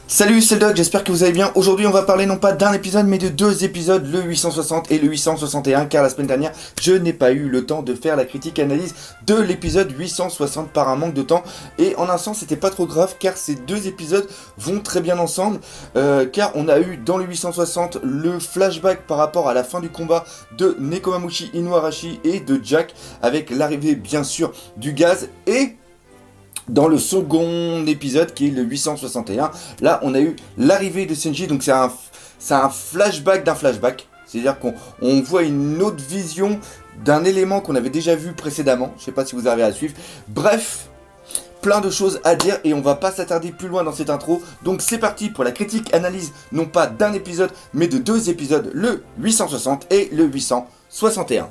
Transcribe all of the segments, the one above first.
Salut, c'est le Doc, j'espère que vous allez bien. Aujourd'hui, on va parler non pas d'un épisode, mais de deux épisodes, le 860 et le 861, car la semaine dernière, je n'ai pas eu le temps de faire la critique-analyse de l'épisode 860 par un manque de temps. Et en un sens, c'était pas trop grave, car ces deux épisodes vont très bien ensemble, car on a eu dans le 860 le flashback par rapport à la fin du combat de Nekomamushi Inuarashi et de Jack, avec l'arrivée bien sûr du gaz et... Dans le second épisode, qui est le 861, là on a eu l'arrivée de Senji, donc c'est un flashback d'un flashback. C'est-à-dire qu'on voit une autre vision d'un élément qu'on avait déjà vu précédemment. Je sais pas si vous arrivez à suivre. Bref, plein de choses à dire et on va pas s'attarder plus loin dans cette intro. Donc c'est parti pour la critique analyse, non pas d'un épisode, mais de deux épisodes, le 860 et le 861.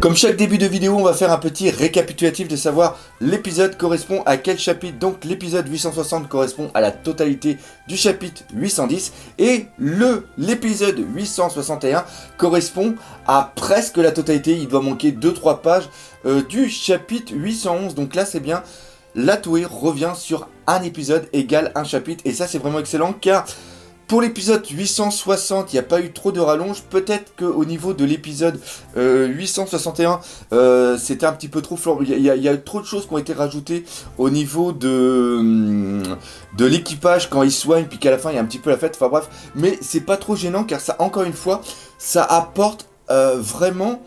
Comme chaque début de vidéo, on va faire un petit récapitulatif de savoir l'épisode correspond à quel chapitre. Donc l'épisode 860 correspond à la totalité du chapitre 810 et l'épisode 861 correspond à presque la totalité. Il doit manquer 2-3 pages du chapitre 811. Donc là c'est bien, la Toei revient sur un épisode égale un chapitre et ça c'est vraiment excellent car... Pour l'épisode 860, il n'y a pas eu trop de rallonge. Peut-être qu'au niveau de l'épisode 861, c'était un petit peu trop fort. Il y a trop de choses qui ont été rajoutées au niveau de l'équipage quand ils soignent, puis qu'à la fin il y a un petit peu la fête. Enfin bref, mais c'est pas trop gênant car ça, encore une fois, ça apporte vraiment...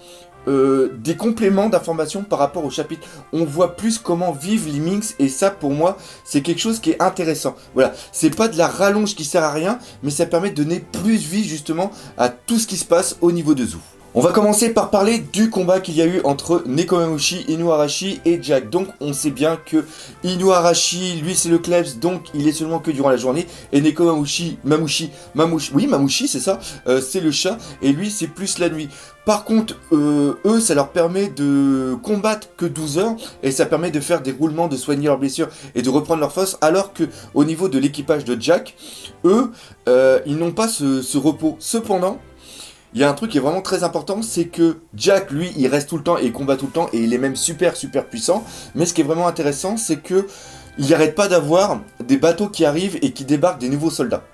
des compléments d'informations par rapport au chapitre. On voit plus comment vivent les Minx et ça pour moi c'est quelque chose qui est intéressant. Voilà, c'est pas de la rallonge qui sert à rien, mais ça permet de donner plus vie justement à tout ce qui se passe au niveau de Zou. On va commencer par parler du combat qu'il y a eu entre Nekomamushi Inuarashi et Jack. Donc on sait bien que Inuarashi, lui c'est le Klebs, donc il est seulement que durant la journée. Et Nekomamushi, Mamushi c'est ça, c'est le chat, et lui c'est plus la nuit. Par contre, eux, ça leur permet de combattre que 12 heures, et ça permet de faire des roulements, de soigner leurs blessures et de reprendre leur force, alors que au niveau de l'équipage de Jack, eux, ils n'ont pas ce repos. Cependant, il y a un truc qui est vraiment très important, c'est que Jack, lui, il reste tout le temps et il combat tout le temps et il est même super puissant. Mais ce qui est vraiment intéressant, c'est que il n'arrête pas d'avoir des bateaux qui arrivent et qui débarquent des nouveaux soldats.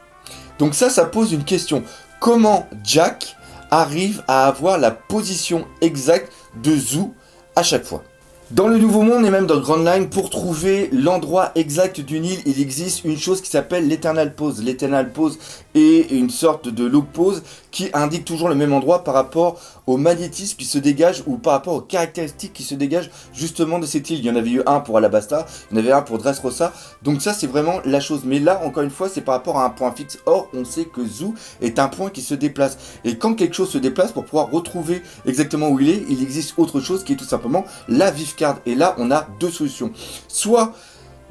Donc ça pose une question. Comment Jack arrive à avoir la position exacte de Zou à chaque fois? Dans le Nouveau Monde et même dans Grand Line, pour trouver l'endroit exact d'une île, il existe une chose qui s'appelle l'Eternal Pose. L'Eternal Pose est une sorte de log pose qui indique toujours le même endroit par rapport au magnétisme qui se dégage ou par rapport aux caractéristiques qui se dégagent justement de cette île. Il y en avait eu un pour Alabasta, il y en avait un pour Dressrosa, donc ça c'est vraiment la chose. Mais là, encore une fois, c'est par rapport à un point fixe. Or, on sait que Zou est un point qui se déplace. Et quand quelque chose se déplace, pour pouvoir retrouver exactement où il existe autre chose qui est tout simplement la vive card. Et là, on a deux solutions. Soit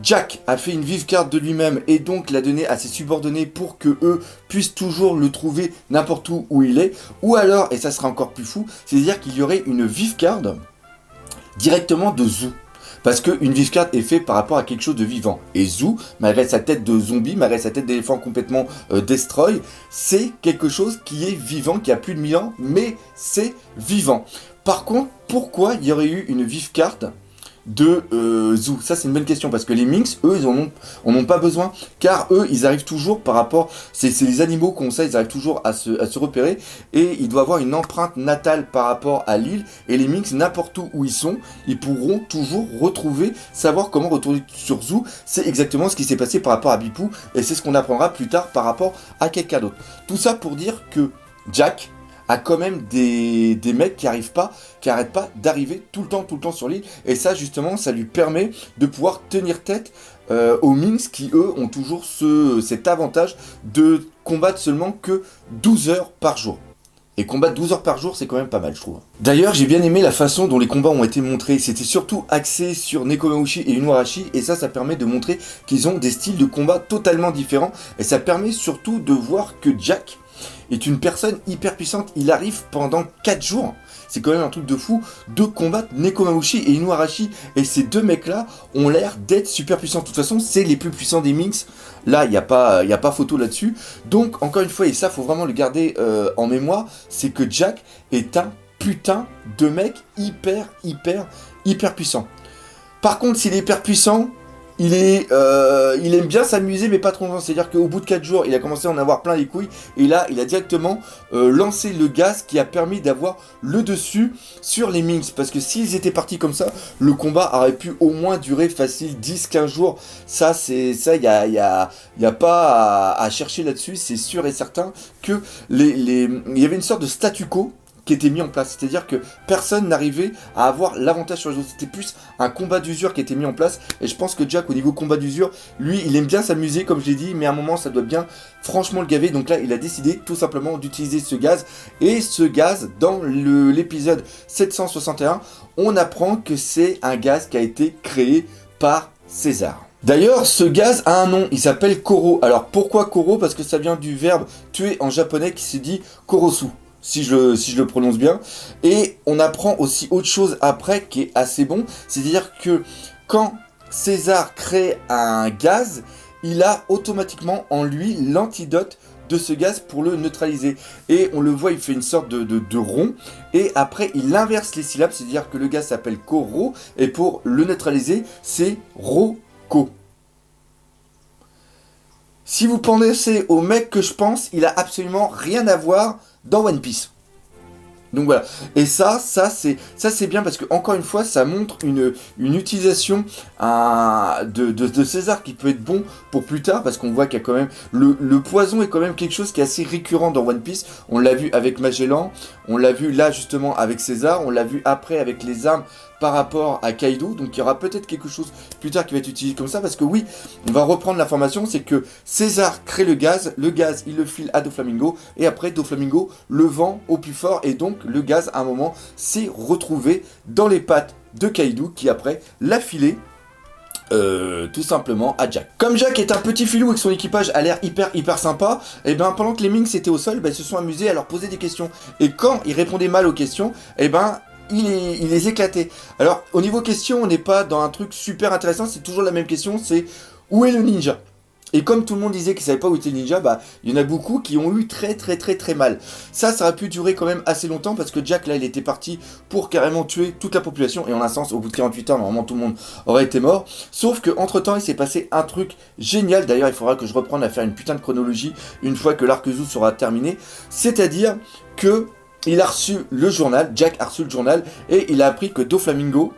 Jack a fait une vive card de lui-même et donc l'a donnée à ses subordonnés pour que eux puissent toujours le trouver n'importe où il est. Ou alors, et ça sera encore plus fou, c'est-à-dire qu'il y aurait une vive card directement de Zou. Parce qu'une vive card est faite par rapport à quelque chose de vivant. Et Zou, malgré sa tête de zombie, malgré sa tête d'éléphant complètement destroy, c'est quelque chose qui est vivant, qui a plus de 1000 ans, mais c'est vivant. Par contre, pourquoi il y aurait eu une vive card de Zou? Ça c'est une bonne question parce que les Minx, eux, ils en ont pas besoin car eux, ils arrivent toujours par rapport... C'est les animaux qu'on sait, ils arrivent toujours à se repérer et il doit avoir une empreinte natale par rapport à l'île et les Minx, n'importe où ils sont, ils pourront toujours retrouver, savoir comment retourner sur Zou. C'est exactement ce qui s'est passé par rapport à Bipou et c'est ce qu'on apprendra plus tard par rapport à quelqu'un d'autre. Tout ça pour dire que Jack a quand même des mecs qui arrêtent pas d'arriver tout le temps sur l'île. Et ça, justement, ça lui permet de pouvoir tenir tête aux Minx qui, eux, ont toujours cet avantage de combattre seulement que 12 heures par jour. Et combattre 12 heures par jour, c'est quand même pas mal, je trouve. D'ailleurs, j'ai bien aimé la façon dont les combats ont été montrés. C'était surtout axé sur Nekomamushi et Inuarashi. Et ça permet de montrer qu'ils ont des styles de combat totalement différents. Et ça permet surtout de voir que Jack est une personne hyper puissante. Il arrive pendant 4 jours, c'est quand même un truc de fou, de combattre Nekomamushi et Inuarashi. Et ces deux mecs-là ont l'air d'être super puissants. De toute façon, c'est les plus puissants des Minx. Là, il n'y a pas photo là-dessus. Donc, encore une fois, et ça, faut vraiment le garder en mémoire, c'est que Jack est un putain de mec hyper puissant. Par contre, s'il est hyper puissant, il aime bien s'amuser, mais pas trop longtemps. C'est-à-dire qu'au bout de 4 jours, il a commencé à en avoir plein les couilles. Et là, il a directement lancé le gaz qui a permis d'avoir le dessus sur les Minx. Parce que s'ils étaient partis comme ça, le combat aurait pu au moins durer facile 10-15 jours. Ça, il n'y a pas à chercher là-dessus. C'est sûr et certain que il y avait une sorte de statu quo qui était mis en place, c'est-à-dire que personne n'arrivait à avoir l'avantage sur les autres, c'était plus un combat d'usure qui était mis en place, et je pense que Jack au niveau combat d'usure, lui il aime bien s'amuser comme je l'ai dit, mais à un moment ça doit bien franchement le gaver, donc là il a décidé tout simplement d'utiliser ce gaz, et ce gaz dans l'épisode 761, on apprend que c'est un gaz qui a été créé par César. D'ailleurs, ce gaz a un nom, il s'appelle Koro. Alors pourquoi Koro? Parce que ça vient du verbe tuer en japonais qui se dit Korosu. Si je le prononce bien. Et on apprend aussi autre chose après qui est assez bon. C'est-à-dire que quand César crée un gaz, il a automatiquement en lui l'antidote de ce gaz pour le neutraliser. Et on le voit, il fait une sorte de rond. Et après, il inverse les syllabes. C'est-à-dire que le gaz s'appelle Koro. Et pour le neutraliser, c'est Roko. Si vous pensez au mec que je pense, il a absolument rien à voir dans One Piece. Donc voilà, et ça c'est bien parce que encore une fois ça montre une utilisation de César qui peut être bon pour plus tard, parce qu'on voit qu'il y a quand même le poison est quand même quelque chose qui est assez récurrent dans One Piece. On l'a vu avec Magellan, on l'a vu là justement avec César, on l'a vu après avec les armes par rapport à Kaido, donc il y aura peut-être quelque chose plus tard qui va être utilisé comme ça, parce que oui, on va reprendre l'information, c'est que César crée le gaz il le file à Doflamingo, et après Doflamingo le vend au plus fort, et donc le gaz à un moment s'est retrouvé dans les pattes de Kaido, qui après l'a filé tout simplement à Jack. Comme Jack est un petit filou et que son équipage a l'air hyper sympa, et ben pendant que les Minx étaient au sol, ils se sont amusés à leur poser des questions, et quand ils répondaient mal aux questions, et ben il les éclatait. Alors au niveau question, on n'est pas dans un truc super intéressant, c'est toujours la même question, c'est où est le ninja? Et comme tout le monde disait qu'ils savaient pas où était le ninja, bah il y en a beaucoup qui ont eu très mal. Ça aurait pu durer quand même assez longtemps, parce que Jack là il était parti pour carrément tuer toute la population, et en un sens au bout de 48 heures normalement tout le monde aurait été mort. Sauf que entre temps il s'est passé un truc génial, d'ailleurs il faudra que je reprenne à faire une putain de chronologie une fois que l'arc Zou sera terminé, c'est-à-dire que il a reçu le journal, Jack a reçu le journal, et il a appris que Doflamingo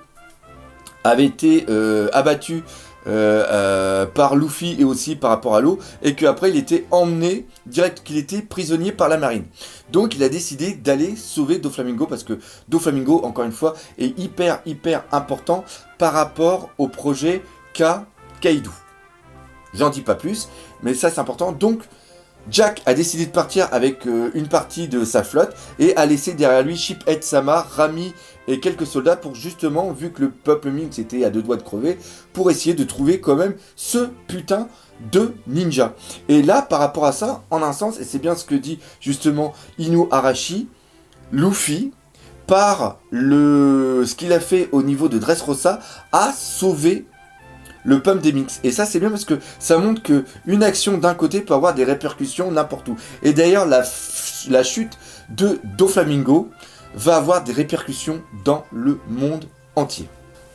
avait été abattu par Luffy et aussi par rapport à l'eau, et qu'après il était emmené direct, qu'il était prisonnier par la marine. Donc il a décidé d'aller sauver Doflamingo, parce que Doflamingo, encore une fois, est hyper important par rapport au projet qu'a Kaido. J'en dis pas plus, mais ça c'est important. Donc Jack a décidé de partir avec une partie de sa flotte et a laissé derrière lui Ship-Head Sama, Rami et quelques soldats pour justement, vu que le peuple Minx était à 2 doigts de crever, pour essayer de trouver quand même ce putain de ninja. Et là, par rapport à ça, en un sens, et c'est bien ce que dit justement Inuarashi, Luffy, par ce qu'il a fait au niveau de Dressrosa, a sauvé le pump des Minx. Et ça c'est bien parce que ça montre que une action d'un côté peut avoir des répercussions n'importe où. Et d'ailleurs la chute de Doflamingo va avoir des répercussions dans le monde entier.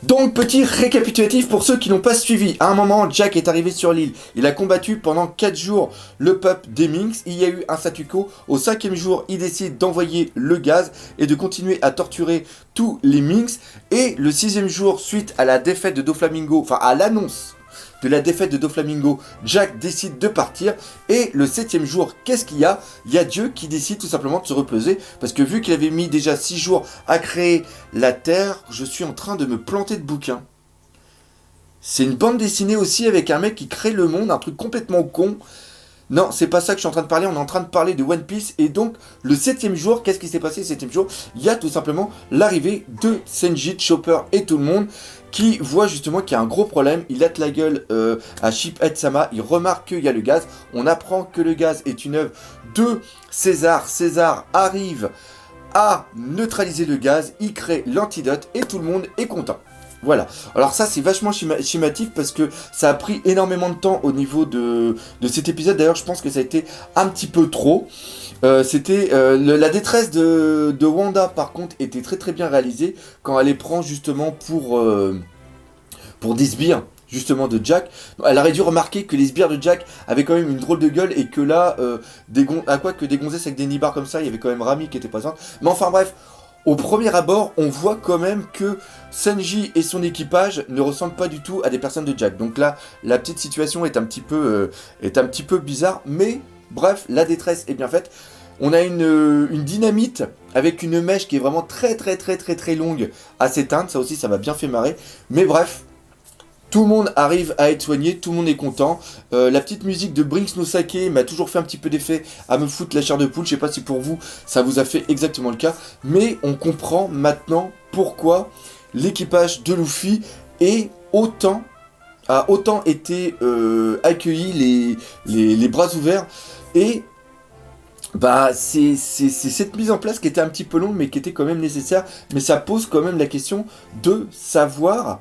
Donc petit récapitulatif pour ceux qui n'ont pas suivi. À un moment, Jack est arrivé sur l'île. Il a combattu pendant 4 jours le peuple des Minx. Il y a eu un statu quo. Au 5e jour, il décide d'envoyer le gaz et de continuer à torturer tous les Minx. Et le 6e jour, suite à la défaite de Doflamingo, enfin à l'annonce de la défaite de Doflamingo, Jack décide de partir. Et le 7e jour, qu'est-ce qu'il y a? Il y a Dieu qui décide tout simplement de se reposer, parce que vu qu'il avait mis déjà 6 jours à créer la Terre, je suis en train de me planter de bouquin. C'est une bande dessinée aussi avec un mec qui crée le monde, un truc complètement con. Non, c'est pas ça que je suis en train de parler, on est en train de parler de One Piece. Et donc, le 7e jour, qu'est-ce qui s'est passé le 7e jour? Il y a tout simplement l'arrivée de Senji, Chopper et tout le monde, qui voit justement qu'il y a un gros problème. Il hâte la gueule à Ship-Head Sama, il remarque qu'il y a le gaz. On apprend que le gaz est une œuvre de César. César arrive à neutraliser le gaz, il crée l'antidote et tout le monde est content. Voilà. Alors ça, c'est vachement schématique parce que ça a pris énormément de temps au niveau de cet épisode. D'ailleurs, je pense que ça a été un petit peu trop. La détresse de Wanda, par contre, était très très bien réalisée quand elle les prend justement pour des sbires justement de Jack. Elle aurait dû remarquer que les sbires de Jack avaient quand même une drôle de gueule et que là, des gonzesses avec des nibards comme ça, il y avait quand même Rami qui était présente. Mais enfin bref, au premier abord, on voit quand même que Sanji et son équipage ne ressemblent pas du tout à des personnes de Jack. Donc là, la petite situation est un petit peu bizarre, mais bref, la détresse est bien faite. On a une dynamite avec une mèche qui est vraiment très très très très très longue à s'éteindre. Ça aussi, ça m'a bien fait marrer. Mais bref, tout le monde arrive à être soigné, tout le monde est content. La petite musique de Brinks no Sake m'a toujours fait un petit peu d'effet à me foutre la chair de poule. Je sais pas si pour vous, ça vous a fait exactement le cas. Mais on comprend maintenant pourquoi l'équipage de Luffy a autant été accueilli les bras ouverts. Et bah, c'est cette mise en place qui était un petit peu longue, mais qui était quand même nécessaire. Mais ça pose quand même la question de savoir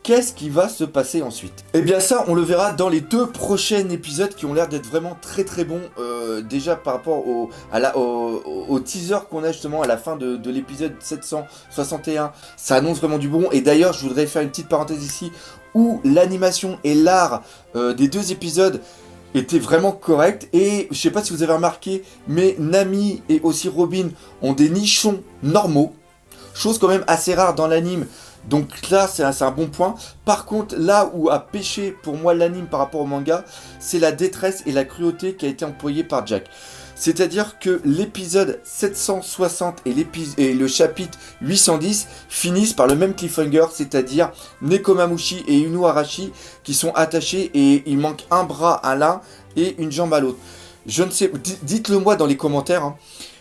qu'est-ce qui va se passer ensuite. Et bien ça, on le verra dans les 2 prochains épisodes qui ont l'air d'être vraiment très très bons. Déjà par rapport au teaser qu'on a justement à la fin de l'épisode 761, ça annonce vraiment du bon. Et d'ailleurs, je voudrais faire une petite parenthèse ici, où l'animation et l'art des 2 épisodes était vraiment correct. Et je sais pas si vous avez remarqué, mais Nami et aussi Robin ont des nichons normaux, chose quand même assez rare dans l'anime. Donc là, c'est un bon point. Par contre, là où a pêché pour moi l'anime par rapport au manga, c'est la détresse et la cruauté qui a été employée par Jack. C'est-à-dire que l'épisode 760 et le chapitre 810 finissent par le même cliffhanger, c'est-à-dire Nekomamushi et Inuarashi qui sont attachés et il manque un bras à l'un et une jambe à l'autre. Je ne sais, dites-le moi dans les commentaires. Hein.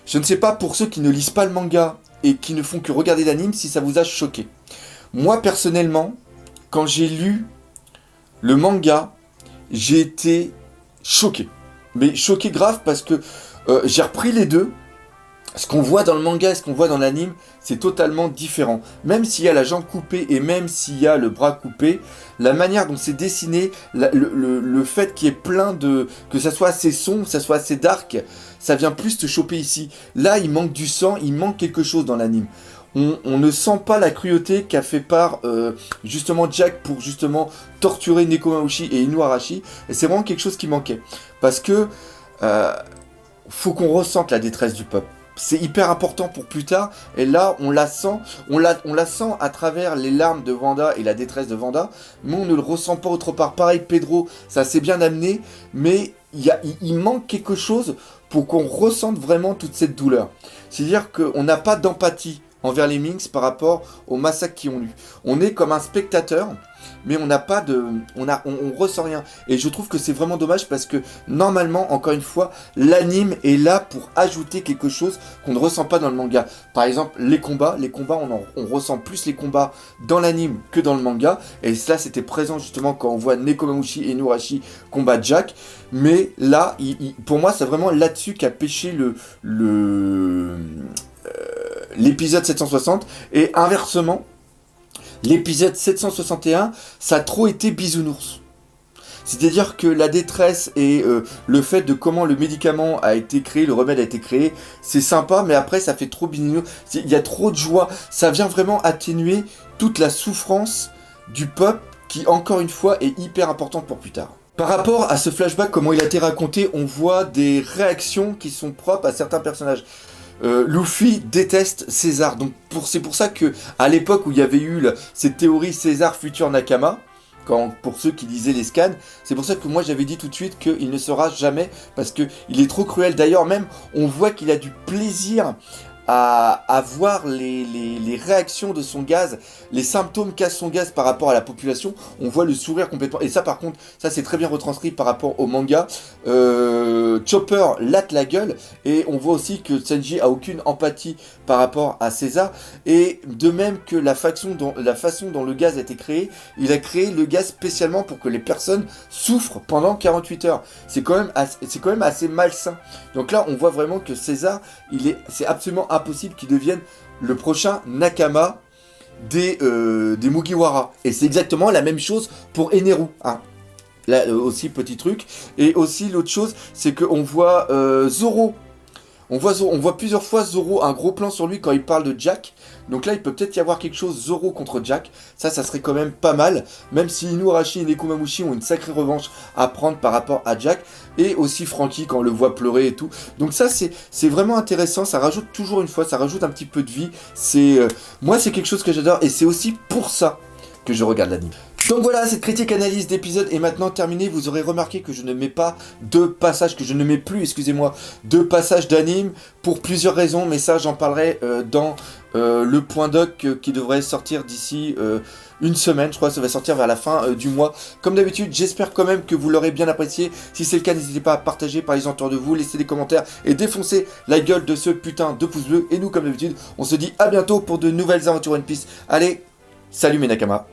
Je ne sais pas pour ceux qui ne lisent pas le manga et qui ne font que regarder l'anime si ça vous a choqué. Moi personnellement, quand j'ai lu le manga, j'ai été choqué. Mais choqué grave parce que j'ai repris les deux. Ce qu'on voit dans le manga et ce qu'on voit dans l'anime, c'est totalement différent. Même s'il y a la jambe coupée et même s'il y a le bras coupé, la manière dont c'est dessiné, le fait qu'il y ait plein de... que ça soit assez sombre, que ça soit assez dark, ça vient plus te choper ici. Là, il manque du sang, il manque quelque chose dans l'anime. On ne sent pas la cruauté qu'a fait part justement Jack pour justement torturer Nekomamushi et Inuarashi. Et c'est vraiment quelque chose qui manquait. Parce que faut qu'on ressente la détresse du peuple. C'est hyper important pour plus tard. Et là, on la sent. On la sent à travers les larmes de Wanda et la détresse de Wanda. Mais on ne le ressent pas autre part. Pareil, Pedro, ça s'est bien amené. Mais il manque quelque chose pour qu'on ressente vraiment toute cette douleur. C'est-à-dire qu'on n'a pas d'empathie envers les Minks par rapport au massacre qu'ils ont eu. On est comme un spectateur, mais on n'a pas de... on ressent rien. Et je trouve que c'est vraiment dommage parce que, normalement, encore une fois, l'anime est là pour ajouter quelque chose qu'on ne ressent pas dans le manga. Par exemple, les combats, on ressent plus les combats dans l'anime que dans le manga. Et cela, c'était présent justement quand on voit Nekomamushi et Inuarashi combattre Jack. Mais là, pour moi, c'est vraiment là-dessus qu'a pêché l'épisode 760, et inversement, l'épisode 761, ça a trop été bisounours. C'est-à-dire que la détresse et le fait de comment le médicament a été créé, le remède a été créé, c'est sympa, mais après ça fait trop bisounours. Il y a trop de joie, ça vient vraiment atténuer toute la souffrance du peuple qui, encore une fois, est hyper importante pour plus tard. Par rapport à ce flashback, comment il a été raconté, on voit des réactions qui sont propres à certains personnages. Luffy déteste César, donc c'est pour ça que à l'époque où il y avait eu cette théorie César futur Nakama, pour ceux qui lisaient les scans, c'est pour ça que moi j'avais dit tout de suite qu'il ne sera jamais, parce que il est trop cruel. D'ailleurs même on voit qu'il a du plaisir à voir les réactions de son gaz, les symptômes qu'a son gaz par rapport à la population. On voit le sourire complètement, et ça par contre, ça c'est très bien retranscrit par rapport au manga. Chopper latte la gueule, et on voit aussi que Sanji a aucune empathie par rapport à César, et de même que la façon dont le gaz a été créé, il a créé le gaz spécialement pour que les personnes souffrent pendant 48 heures. C'est quand même assez malsain. Donc là on voit vraiment que César, c'est absolument impossible qu'il devienne le prochain Nakama des Mugiwara. Et c'est exactement la même chose pour Eneru, hein. Là aussi, petit truc. Et aussi, l'autre chose, c'est qu'on voit Zoro. On voit plusieurs fois Zoro, un gros plan sur lui quand il parle de Jack. Donc là, il peut peut-être y avoir quelque chose Zoro contre Jack. Ça serait quand même pas mal. Même si Inuarashi et Nekomamushi ont une sacrée revanche à prendre par rapport à Jack. Et aussi Franky quand on le voit pleurer et tout. Donc ça, c'est vraiment intéressant. Ça rajoute toujours une fois, ça rajoute un petit peu de vie. Moi, c'est quelque chose que j'adore. Et c'est aussi pour ça que je regarde l'anime. Donc voilà, cette critique analyse d'épisode est maintenant terminée. Vous aurez remarqué que je ne mets pas de passage, que je ne mets plus, excusez-moi, de passage d'anime pour plusieurs raisons. Mais ça, j'en parlerai dans le point doc qui devrait sortir d'ici une semaine. Je crois que ça va sortir vers la fin du mois. Comme d'habitude, j'espère quand même que vous l'aurez bien apprécié. Si c'est le cas, n'hésitez pas à partager, parlez autour de vous, laissez des commentaires et défoncez la gueule de ce putain de pouce bleu. Et nous, comme d'habitude, on se dit à bientôt pour de nouvelles aventures One Piece. Allez, salut mes nakamas.